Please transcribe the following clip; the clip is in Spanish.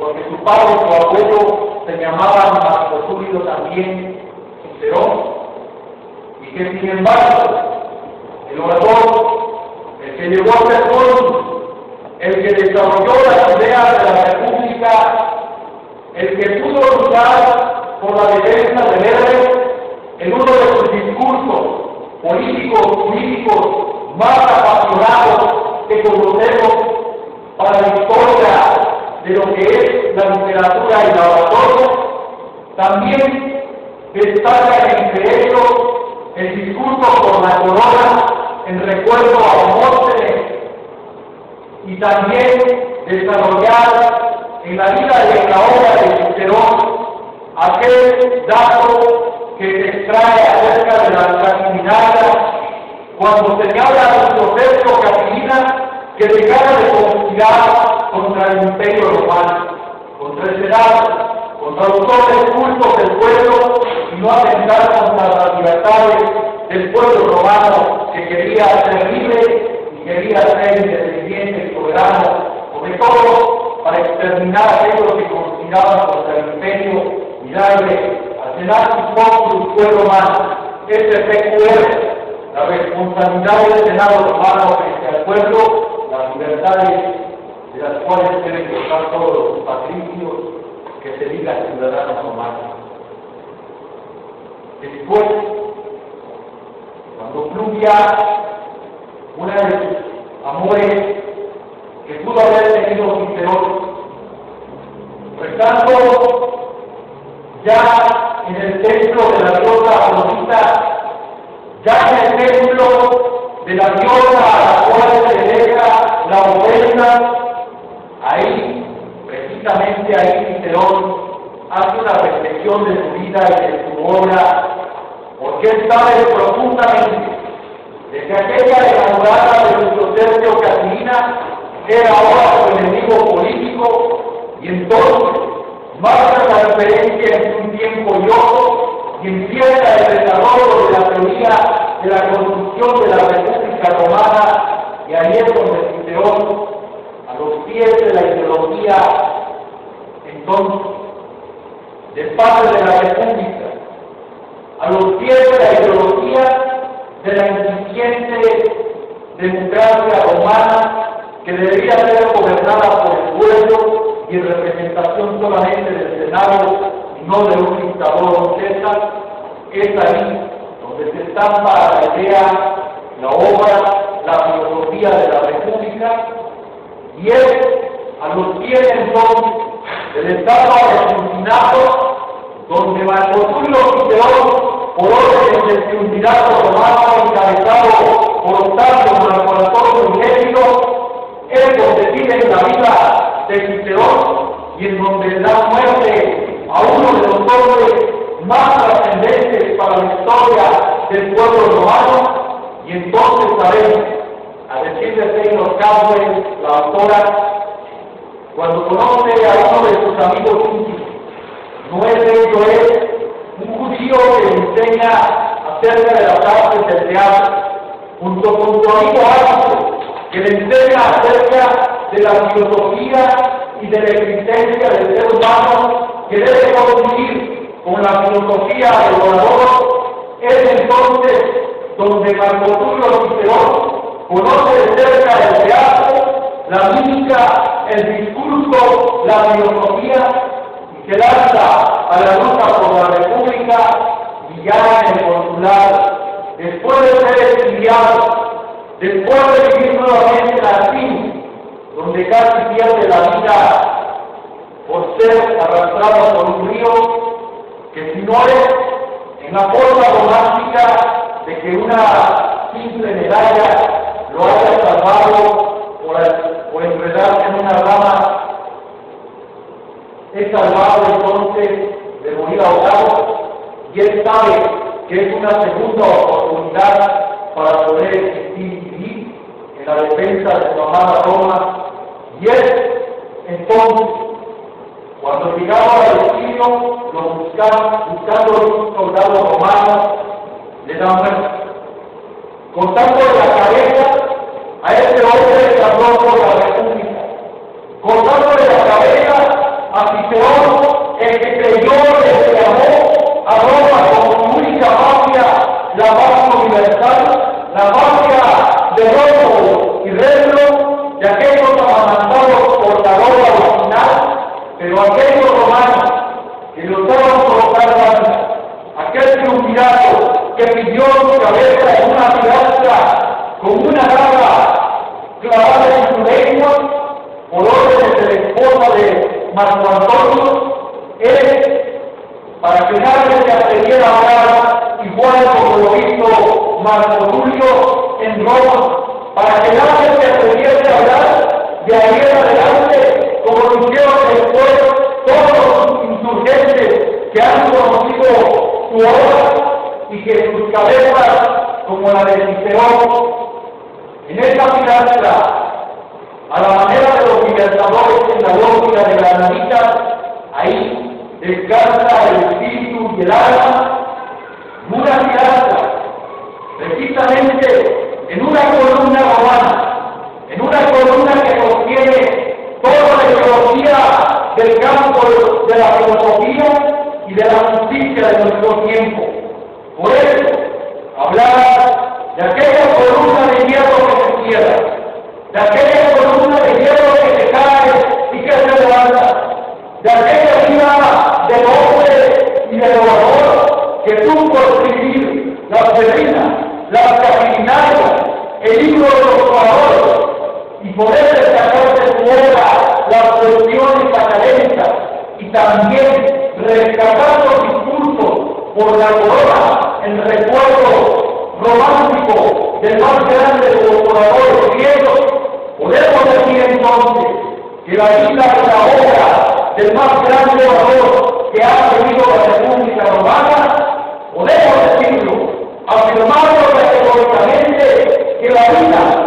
porque su padre, su abuelo, se llamaba Marco Tulio también Cicerón, y que sin embargo, el orador, el que llegó a ser Cónsul, el que desarrolló las ideas de la República, el que pudo luchar por la defensa del héroe, en uno de sus discursos políticos, jurídicos más apasionados que conocemos para la historia de lo que es la literatura y la oratoria, también destaca entre ellos el discurso por la corona en recuerdo a Demóstenes, y también desarrollar en la vida y en la obra de Cicerón aquel dato que se extrae acerca de la Catilinaria, cuando señala a Josefo Catilina que dejara de conspirar contra el Imperio Romano, contra el Senado, contra los hombres cultos del pueblo, y no atentar contra las libertades del pueblo romano que quería ser libre y quería ser independiente y soberano, sobre todo para exterminar a aquellos que conspiraban contra el Imperio y darle al Senado su pueblo romano. Este PQR, la responsabilidad del Senado romano frente al pueblo, las libertades de las cuales deben gozar todos los patricios que se digan ciudadanos romanos. Después, cuando Pluvia, una de sus amores que pudo haber tenido Cicerón, rezando ya en el templo de la diosa Afrodita, ya en el templo de la diosa a la cual se deja la ofrenda, ahí, precisamente ahí, Cicerón hace una reflexión de su vida y de su obra, porque él sabe profundamente de que aquella enamorada de nuestro Sergio Catilina era ahora su enemigo político, y entonces marca la referencia en un tiempo y otro, y empieza el desarrollo de la teoría de la construcción de la República Romana, y ahí es donde Cicerón, a los pies de la ideología, entonces, del padre de la República, a los pies de la ideología de la incipiente democracia romana, que debería ser gobernada por el pueblo y en representación solamente del Senado y no de un dictador o César, es ahí donde se estampa la idea, la obra, la filosofía de la República, y es a los pies entonces del Estado argentinato donde Marco Tulio Cicerón, por orden del triunvirato romano encabezado por Octavio Marco Antonio Ingénito, es donde piden la vida de Cicerón y en donde da muerte a uno de los hombres más trascendentes para la historia del pueblo romano. Y entonces sabemos, a decir de Taylor Caldwell, la autora, cuando conoce a uno de sus amigos íntimos, no es de ello es un judío que le enseña acerca de las artes del teatro, junto con su amigo Ático, que le enseña acerca de la filosofía y de la existencia del ser humano que debe convivir con la filosofía del orador. Es entonces donde Marco Tulio Cicerón conoce de cerca el teatro, la mímica, el discurso, la filosofía, y se lanza a la lucha por la República, y ya en el consulado, después de ser exiliado, después de vivir nuevamente en Arpín, donde casi pierde la vida por ser arrastrado por un río, que si no es en la forma romántica de que una simple medalla lo haya salvado por enredarse en una rama, es salvado entonces de morir ahogado, y él sabe que es una segunda oportunidad para poder existir y vivir en la defensa de su amada Roma. Y él, entonces, cuando llegaba al exilio, lo buscando un soldado romano, le dan muerte, cortándole la cabeza a este hombre que habló por la República, cortándole la cabeza a Pero aquellos romanos que lo estaban colocando antes, aquel triunvirato que pidió su cabeza en una pilastra con una daga clavada en su lengua, por orden de la esposa de Marco Antonio, es para que nadie se atreviera a hablar igual como lo hizo Marco Tulio en Roma, para que nadie se atreviera a hablar de ahí en adelante como lo hicieron después todos los insurgentes que han conocido su obra y que sus cabezas, como la de Cicerón, en esta pilastra, a la manera de los libertadores en la lógica de la anarquía, ahí descansa el espíritu y el alma, una pilastra, precisamente en una columna romana, en una columna que sostiene toda la ideología del campo de la filosofía y de la justicia de nuestro tiempo. Por eso, hablar de aquella columna de hierro que se cierra, de aquella columna de hierro que se cae y que se levanta, de aquella vida del hombre y del orador que supo escribir las Cebrinas, las Capitalinas, el libro de los oradores, y poder destacar de su obra las cuestiones académicas y también rescatar los discursos por la corona en recuerdo romántico del más grande de los oradores griegos. Podemos decir entonces que la vida y la obra del más grande orador que ha tenido la República Romana, podemos decirlo, afirmando categóricamente que la vida